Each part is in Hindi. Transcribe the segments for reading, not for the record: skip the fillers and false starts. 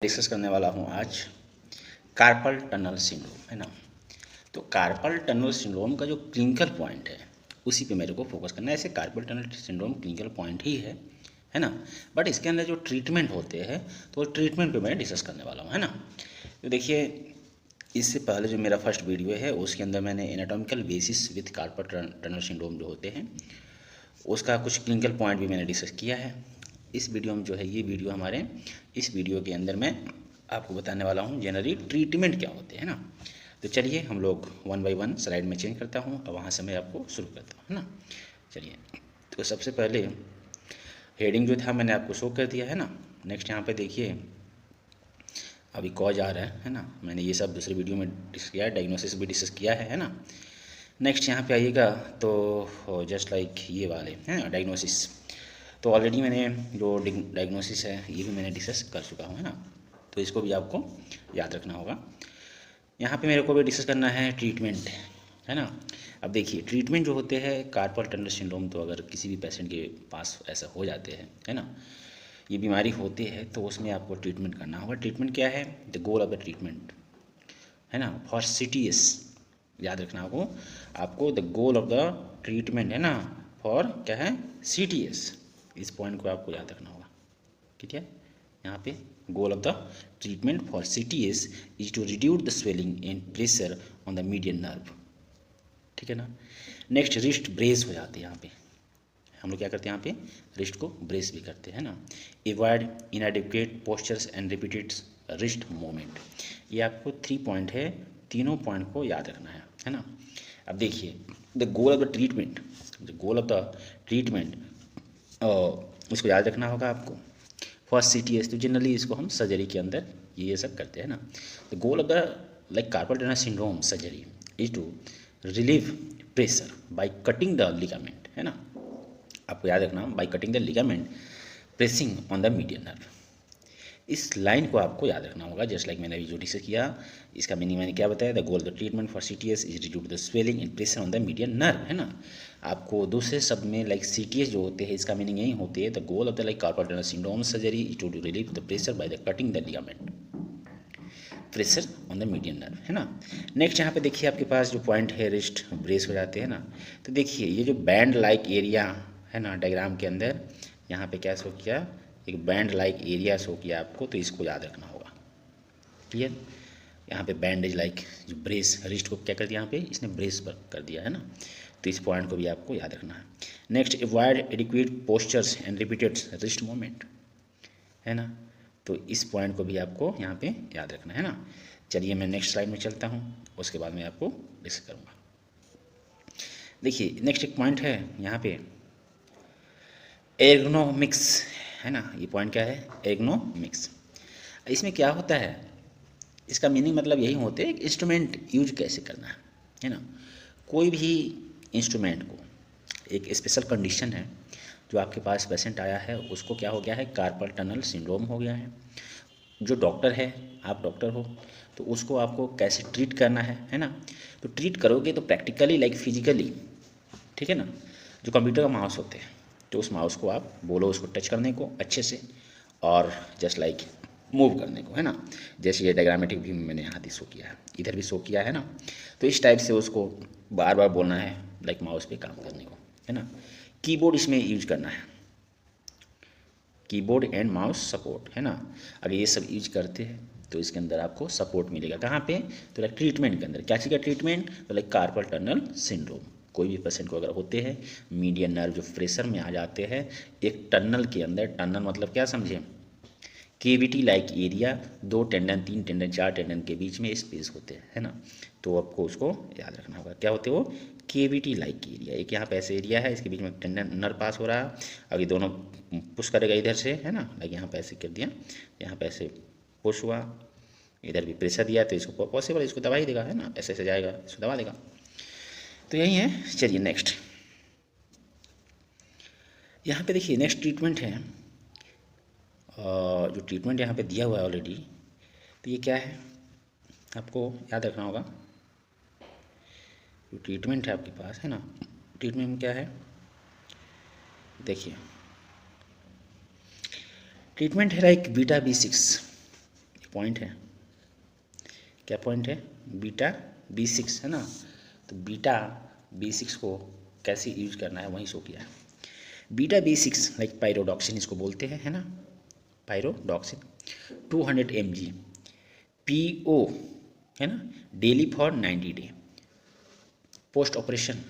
डिस्कस करने वाला हूँ आज कार्पल टनल सिंड्रोम, है ना। तो कार्पल टनल सिंड्रोम का जो क्लिनिकल पॉइंट है उसी पे मेरे को फोकस करना है। ऐसे carpal tunnel syndrome clinical point ही है ना। बट इसके अंदर जो ट्रीटमेंट होते हैं तो ट्रीटमेंट पे मैं डिस्कस करने वाला हूँ, है ना। तो देखिए, इससे पहले जो मेरा फर्स्ट वीडियो है उसके अंदर मैंने anatomical basis with carpel tunnel syndrome जो होते हैं उसका कुछ क्लिनिकल पॉइंट भी मैंने डिस्कस किया है। इस वीडियो में जो है ये वीडियो हमारे इस वीडियो के अंदर मैं आपको बताने वाला हूँ जनरली ट्रीटमेंट क्या होते हैं ना। तो चलिए हम लोग वन बाय वन स्लाइड में चेंज करता हूँ और वहाँ से मैं आपको शुरू करता हूँ, है ना। चलिए, तो सबसे पहले हेडिंग जो था मैंने आपको शो कर दिया है ना। नेक्स्ट यहाँ पे देखिए, अभी कॉज आ रहा है ना। मैंने ये सब दूसरे वीडियो में डिस्कस किया है, डायग्नोसिस भी डिस्कस किया है ना। नेक्स्ट यहाँ पे आइएगा तो जस्ट लाइक ये वाले हैं डायग्नोसिस। तो ऑलरेडी मैंने जो डायग्नोसिस है ये भी मैंने डिस्कस कर चुका हूँ, है ना। तो इसको भी आपको याद रखना होगा। यहाँ पे मेरे को भी डिस्कस करना है ट्रीटमेंट, है ना। अब देखिए, ट्रीटमेंट जो होते हैं कार्पल टनल सिंड्रोम, तो अगर किसी भी पेशेंट के पास ऐसा हो जाते हैं, है ना, ये बीमारी होती है तो उसमें आपको ट्रीटमेंट करना होगा। ट्रीटमेंट क्या है, the goal of the treatment, है ना, फॉर CTS याद रखना आपको the goal of the treatment, है ना, फॉर क्या है CTS। इस पॉइंट को आपको याद रखना होगा, ठीक है। यहाँ पे goal of the treatment for CTS is to reduce the swelling and pressure on the median nerve, ठीक है ना। नेक्स्ट, रिस्ट ब्रेस हो जाते हैं। यहाँ पे हम लोग क्या करते हैं, यहाँ पे रिस्ट को ब्रेस भी करते हैं ना। Avoid इनएडिक्वेट postures and repeated wrist movement. ये आपको 3 पॉइंट है, तीनों पॉइंट को याद रखना है ना। अब देखिए, the goal of the treatment, the goal of the treatment उसको याद रखना होगा आपको फॉर CTS। तो जनरली इसको हम सर्जरी के अंदर ये सब करते हैं ना। The goal of the like carpal tunnel syndrome surgery is to relieve pressure by cutting the ligament, है ना। आपको याद रखना, by cutting the ligament pressing on the median nerve. इस लाइन को आपको याद रखना होगा, जस्ट लाइक मैंने अभी जो डिस्कस किया। इसका मीनिंग मैंने क्या बताया, the goal the treatment for CTS is reduce the swelling and pressure on the median nerve, है ना। आपको दूसरे शब्द में लाइक CTS जो होते हैं इसका मीनिंग यही होती है, the goal of the like carpal tunnel syndrome surgery is to relieve the pressure by the cutting the ligament pressure on the median nerve, है ना। नेक्स्ट यहाँ पे देखिए आपके पास जो पॉइंट है, रिस्ट ब्रेस हो जाते हैं ना। तो देखिए ये जो बैंड लाइक एरिया है ना, डायग्राम के अंदर यहाँ पे क्या शो किया, एक बैंड लाइक एरिया शो किया आपको, तो इसको याद रखना होगा, क्लियर। यहाँ पे बैंडेज लाइक जो ब्रेस, रिस्ट को क्या कर दिया, यहाँ पे इसने ब्रेस पर कर दिया, है ना। तो इस पॉइंट को भी आपको याद रखना है। Next, avoid adequate postures and repeated wrist movement, है ना। तो इस पॉइंट को भी आपको यहाँ पे याद रखना है ना। चलिए मैं नेक्स्ट स्लाइड में चलता हूँ, उसके बाद मैं आपको डिस्कस करूँगा। देखिए नेक्स्ट एक पॉइंट है यहाँ पे एर्गोनोमिक्स, है ना। ये पॉइंट क्या है, एर्गोनोमिक्स। इसमें क्या होता है, इसका मीनिंग मतलब यही होते है, इंस्ट्रूमेंट यूज कैसे करना है ना। कोई भी इंस्ट्रूमेंट को, एक स्पेशल कंडीशन है, जो आपके पास पेशेंट आया है उसको क्या हो गया है, कार्पल टनल सिंड्रोम हो गया है। जो डॉक्टर है, आप डॉक्टर हो, तो उसको आपको कैसे ट्रीट करना है ना। तो ट्रीट करोगे तो प्रैक्टिकली लाइक फिजिकली, ठीक है ना। जो कंप्यूटर का माउस होते हैं, तो उस माउस को आप बोलो उसको टच करने को अच्छे से, और जस्ट लाइक मूव करने को, है ना। जैसे ये डायग्रामेटिक भी मैंने यहाँ भी शो किया है, इधर भी शो किया है ना। तो इस टाइप से उसको बार बार बोलना है, लाइक माउस पे काम करने को, है ना। कीबोर्ड इसमें यूज करना है, कीबोर्ड एंड माउस सपोर्ट, है ना। अगर ये सब यूज करते हैं तो इसके अंदर आपको सपोर्ट मिलेगा। कहाँ पे, तो लाइक ट्रीटमेंट के अंदर। क्या चीज़ का ट्रीटमेंट, तो लाइक कार्पल टनल सिंड्रोम। कोई भी पेशेंट को अगर होते हैं, मीडियन नर्व जो प्रेशर में आ जाते हैं, एक टनल के अंदर, टनल मतलब क्या समझे, cavity like area, 2 tendon 3 tendon 4 tendon के बीच में स्पेस होते हैं, है ना। तो आपको उसको याद रखना होगा, क्या होते हैं वो, केविटी लाइक एरिया। एक यहाँ पे ऐसे एरिया है, इसके बीच में टेंडन नर्व पास हो रहा है। अब ये दोनों पुश करेगा इधर से, है ना, लाइक यहाँ पे ऐसे कर दिया, यहाँ पे ऐसे पुश हुआ, इधर भी प्रेशर दिया, तो इसको पॉसिबल इसको दबा ही देगा, है ना, ऐसे ऐसे जाएगा, इसको दबा देगा। तो यही है। चलिए नेक्स्ट यहाँ पे देखिए, नेक्स्ट ट्रीटमेंट है, जो ट्रीटमेंट यहाँ पे दिया हुआ है ऑलरेडी, तो ये क्या है आपको याद रखना होगा। जो ट्रीटमेंट है आपके पास, है ना, ट्रीटमेंट में क्या है, देखिए ट्रीटमेंट है लाइक बीटा B6, पॉइंट है, क्या पॉइंट है, बीटा B6 है ना। तो बीटा B6 को कैसे यूज करना है वही शो किया है। बीटा B6 लाइक पायरोडॉक्सिन इसको बोलते हैं, है ना, पायरोडॉक्सिन 200 mg PO है ना, daily for 90 day, post operation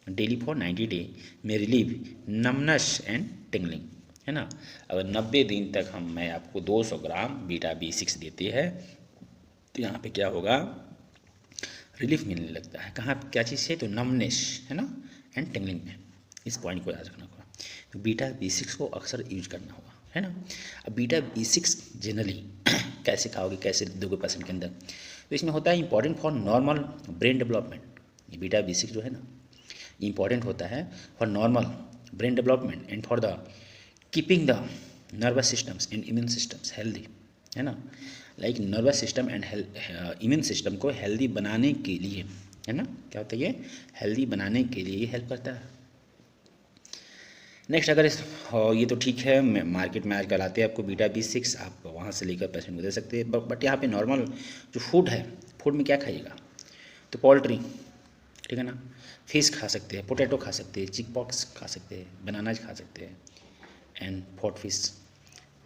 daily for 90 day में रिलीव नमनस एंड टिंगलिंग, है ना। अगर 90 दिन तक मैं आपको 200 ग्राम बीटा B6 देते हैं तो यहाँ पे क्या होगा, रिलीफ मिलने लगता है। कहाँ, क्या चीज़ से, तो नमनेस, है ना, एंड टिंगलिंग में। इस पॉइंट को याद रखना होगा। तो बीटा B6 को अक्सर यूज करना होगा, है ना। अब बीटा B6 जनरली कैसे खाओगे, कैसे दोगे पेशेंट के अंदर, तो इसमें होता है important for normal brain development. ये बीटा B6 जो है ना, इंपॉर्टेंट होता है for normal brain development and for the keeping the nervous systems and immune systems healthy, है ना। Like nervous system and immune system को हेल्दी बनाने के लिए, है ना, क्या होता है ये, हेल्दी बनाने के लिए ये हेल्प करता है। नेक्स्ट, अगर ये तो ठीक है, मार्केट में आजकल आते हैं आपको बीटा B6, आप वहाँ से लेकर पेशेंट को दे सकते हैं। बट यहाँ पे नॉर्मल जो फूड है, फूड में क्या खाइएगा, तो पोल्ट्री, ठीक है ना, फिश खा सकते हैं, पोटैटो खा सकते हैं, चिक पॉक्स खा सकते हैं, बनानाज खा सकते हैं एंड पॉट फिश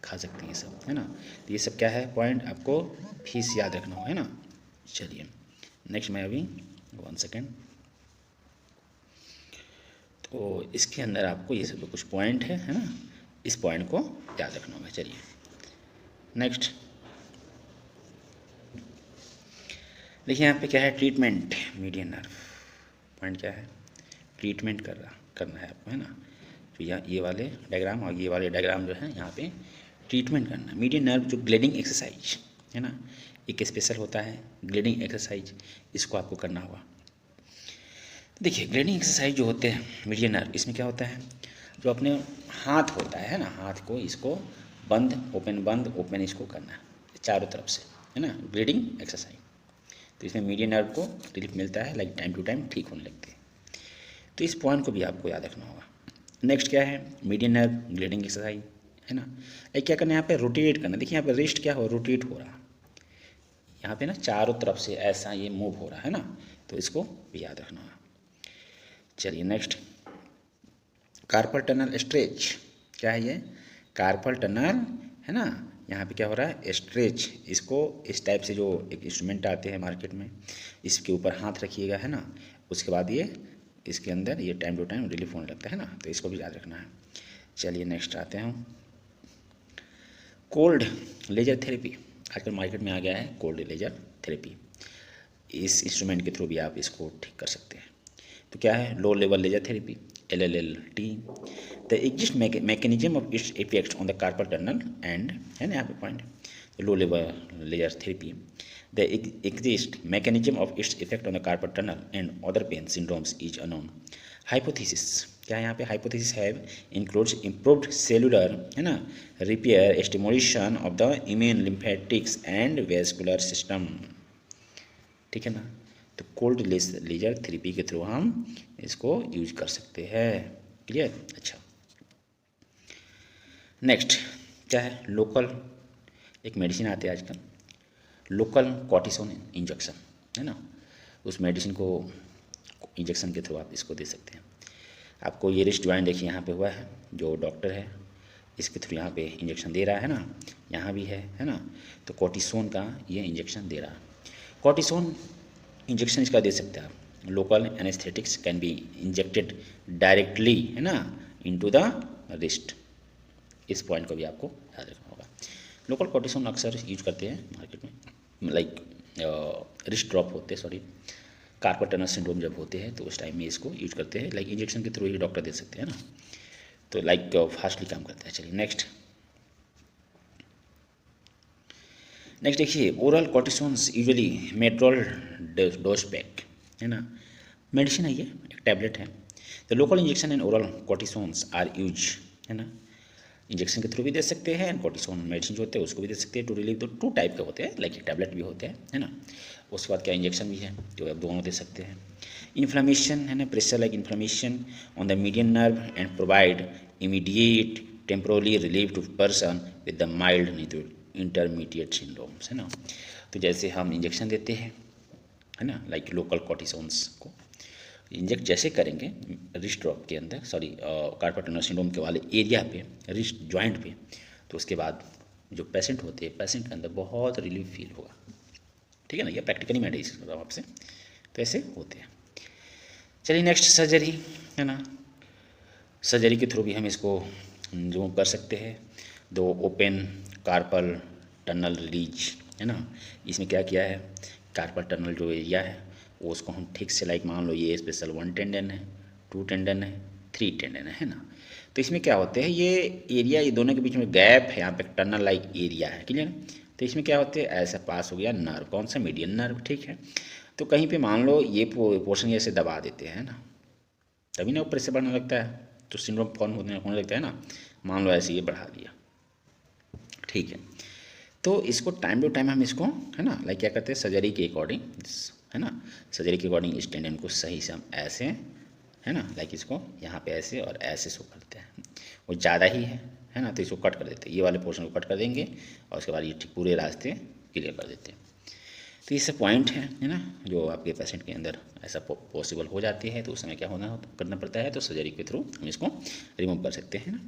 खा सकते हैं, ये सब, है ना। तो ये सब क्या है पॉइंट, आपको फिश याद रखना हो, है ना। चलिए नेक्स्ट, मैं अभी 1 सेकेंड, तो इसके अंदर आपको ये सब कुछ पॉइंट है ना, इस पॉइंट को याद रखना होगा। चलिए नेक्स्ट देखिए, यहाँ पे क्या है, ट्रीटमेंट मीडियन नर्व, पॉइंट क्या है, ट्रीटमेंट करना है आपको, है ना। तो यहाँ ये वाले डायग्राम और ये वाले डायग्राम जो है, यहाँ पे ट्रीटमेंट करना। मीडियन नर्व जो ग्लेडिंग एक्सरसाइज है ना, एक स्पेशल होता है ग्लेडिंग एक्सरसाइज, इसको आपको करना होगा। देखिए ग्लेडिंग एक्सरसाइज जो होते हैं मीडियन नर्व, इसमें क्या होता है, जो अपने हाथ होता है ना, हाथ को इसको बंद ओपन इसको करना है चारों तरफ से, है ना, ग्लेडिंग एक्सरसाइज। तो इसमें मीडियन नर्व को रिलीफ मिलता है, लाइक टाइम टू टाइम ठीक होने लगते हैं। तो इस पॉइंट को भी आपको याद रखना होगा। नेक्स्ट क्या है, मीडियन नर्व ग्लेडिंग एक्सरसाइज, है ना। लाइक क्या करना है, यहाँ पे रोटेट करना। देखिए यहाँ पे रिस्ट क्या हो, रोटेट हो रहा, यहाँ पे ना चारों तरफ से ऐसा ये मूव हो रहा है ना, तो इसको भी याद रखना होगा। चलिए नेक्स्ट, कार्पल टनल स्ट्रेच, क्या है ये, कार्पल टनल, है ना। यहाँ पे क्या हो रहा है, स्ट्रेच, इसको इस टाइप से जो एक इंस्ट्रूमेंट आते हैं मार्केट में, इसके ऊपर हाथ रखिएगा, है ना। उसके बाद ये इसके अंदर ये टाइम टू टाइम रिलीफ होने लगता है ना, तो इसको भी याद रखना है। चलिए नेक्स्ट आते हैं, कोल्ड लेजर थेरेपी, आजकल मार्केट में आ गया है कोल्ड लेजर थेरेपी। इस इंस्ट्रूमेंट के थ्रू भी आप इसको ठीक कर सकते हैं। तो क्या है, low level laser therapy, LLT, the exact mechanism of its effects on the carpal tunnel and, है ना यहाँ पे point, low level laser therapy, the exact mechanism of its effect on the carpal tunnel and other pain syndromes is unknown. Hypothesis, क्या है यहाँ पे, hypothesis have includes improved cellular, है ना, repair, stimulation of the immune, lymphatics and vascular system, ठीक है ना। तो कोल्ड लेजर थेरेपी के थ्रू हम इसको यूज कर सकते हैं, क्लियर। अच्छा नेक्स्ट क्या है, लोकल एक मेडिसिन आते हैं आजकल, लोकल कॉर्टिसोन इंजेक्शन, है ना। उस मेडिसिन को इंजेक्शन के थ्रू आप इसको दे सकते हैं। आपको ये रिस्ट ज्वाइंट देखिए यहाँ पे हुआ है, जो डॉक्टर है इसके थ्रू यहाँ पे इंजेक्शन दे रहा है ना, यहाँ भी है ना। तो कॉर्टिसोन का ये इंजेक्शन दे रहा है। कॉर्टिसोन इंजेक्शन इसका दे सकते हैं आप। Local anaesthetics can be injected directly, है ना, इनटू द रिस्ट। इस पॉइंट को भी आपको याद रखना होगा। लोकल कॉर्टिसोन अक्सर यूज करते हैं मार्केट में, लाइक रिस्ट ड्रॉप होते हैं, सॉरी कार्पल टनल सिंड्रोम जब होते हैं तो उस टाइम में इसको यूज करते हैं, लाइक इंजेक्शन के थ्रू ही डॉक्टर दे सकते हैं ना, तो लाइक फास्टली काम करता है। चलिए नेक्स्ट देखिए, oral cortisones usually Medrol dose pack, है ना, मेडिसिन है ये, एक टैबलेट है। तो local injection and oral cortisones are use, है ना, इंजेक्शन के थ्रू भी दे सकते हैं, कॉर्टिसोन मेडिसिन जो होते हैं उसको भी दे सकते हैं। टू रिलीव तो 2 टाइप के होते हैं, लाइक टैबलेट भी होते हैं, है ना। उसके बाद क्या इंजेक्शन भी है, जो आप दोनों दे सकते हैं। इन्फ्लेमेशन, है ना, pressure like inflammation on the median nerve and provide immediate temporarily relief to person with the mild intermediate syndromes, है ना। तो जैसे हम इंजेक्शन देते हैं, है ना, लाइक लोकल कॉर्टिसोन्स को इंजेक्ट जैसे करेंगे रिस्ट ड्रॉप के अंदर, सॉरी कार्पल टनल सिंड्रोम के वाले एरिया पे, रिस्ट जॉइंट पे, तो उसके बाद जो पेशेंट होते हैं, पेशेंट के अंदर बहुत रिलीफ फील होगा, ठीक है ना। ये प्रैक्टिकली मैं डिस्कस कर रहा हूँ आपसे, तो ऐसे होते हैं। चलिए नेक्स्ट सर्जरी, है ना। सर्जरी के थ्रू भी हम इसको जो कर सकते हैं, दो ओपन कार्पल टनल रिलीज, है ना। इसमें क्या किया है, कार्पल टनल जो एरिया है वो उसको हम ठीक से, लाइक मान लो ये स्पेशल 1 टेंडन है, 2 टेंडन है, 3 टेंडन है ना। तो इसमें क्या होते हैं, ये एरिया, ये दोनों के बीच में गैप है, यहाँ पे टनल लाइक एरिया है, क्लियर। तो इसमें क्या होते हैं, ऐसा पास हो गया नर्व, कौन सा, मीडियन नर्व, ठीक है। तो कहीं पे मान लो ये पोर्शन ऐसे दबा देते हैं ना, तभी ना ऊपर से बढ़ने लगता है, तो सिंड्रोम फॉर्म होने लगता है ना। मान लो ऐसे ये बढ़ा दिया, ठीक है। तो इसको टाइम टू टाइम हम इसको, है ना, लाइक क्या करते हैं, सर्जरी के अकॉर्डिंग, है ना, सर्जरी के अकॉर्डिंग इस टेंडन को सही से हम ऐसे, है ना, लाइक इसको यहाँ पे ऐसे और ऐसे शो करते हैं। वो ज़्यादा ही है ना, तो इसको कट कर देते हैं, ये वाले पोर्शन को कट कर देंगे और उसके बाद ये ठीक पूरे रास्ते क्लियर कर देते हैं। तो ये सब पॉइंट है ना, जो आपके पेशेंट के अंदर ऐसा पॉसिबल हो जाती है, तो उस समय क्या करना पड़ता है, तो सर्जरी के थ्रू हम इसको रिमूव कर सकते हैं ना।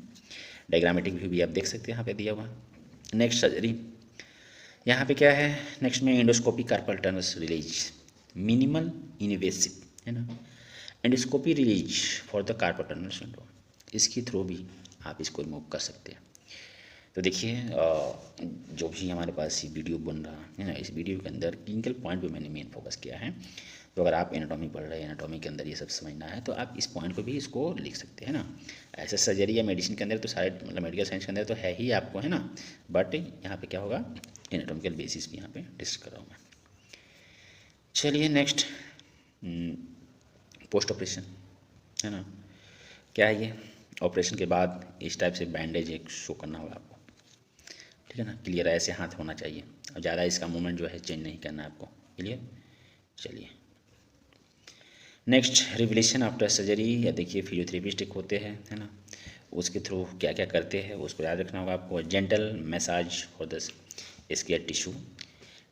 डायग्रामेटिक व्यू भी आप देख सकते हैं यहाँ पे दिया हुआ। नेक्स्ट सर्जरी, यहाँ पे क्या है, नेक्स्ट में endoscopy carpal tunnel release, minimal invasive, है ना, endoscopy release for the carpal tunnel syndrome, इसके थ्रू भी आप इसको रिमूव कर सकते हैं। तो देखिए जो भी हमारे पास ये वीडियो बन रहा है ना, इस वीडियो के अंदर क्लिनिकल पॉइंट पे मैंने मेन फोकस किया है। तो अगर आप एनाटॉमी पढ़ रहे हैं, एनाटॉमी के अंदर ये सब समझना है, तो आप इस पॉइंट को भी इसको लिख सकते हैं ना। ऐसे सर्जरी या मेडिसिन के अंदर तो सारे, मतलब मेडिकल साइंस के अंदर तो है ही आपको, है ना, बट यहाँ पे क्या होगा, एनाटॉमिकल बेसिस भी यहाँ पे डिस्कस कर रहा हूँ मैं। चलिए नेक्स्ट, पोस्ट ऑपरेशन, है ना। क्या है ये, ऑपरेशन के बाद इस टाइप से बैंडेज एक शो करना होगा आपको, ठीक है ना, क्लियर, ऐसे हाथ होना चाहिए और ज़्यादा इसका मूवमेंट जो है चेंज नहीं करना है आपको, क्लियर। चलिए नेक्स्ट, रिवलेशन आफ्टर सर्जरी, या देखिए फिजियोथेरेपिस्ट एक होते हैं, है ना, उसके थ्रू क्या क्या करते हैं उसको याद रखना होगा आपको। Gentle massage for the scar tissue,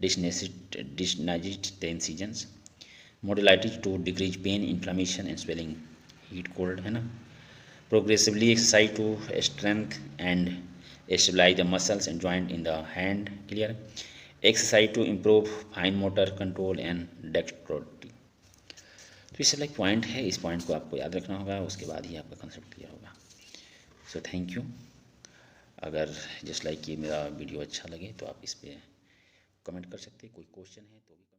desensitize the incisions, modality to decrease pain, inflammation and swelling, heat cold, है ना। Progressively exercise to strength and stabilize the muscles and joint in the hand, clear. Exercise to improve fine motor control and dexterity। तो ये सब लाइक पॉइंट है, इस पॉइंट को आपको याद रखना होगा, उसके बाद ही आपका कंसेप्ट क्लियर होगा। So thank you. अगर जस्ट लाइक ये मेरा वीडियो अच्छा लगे तो आप इस पर कमेंट कर सकते हैं, कोई क्वेश्चन है तो भी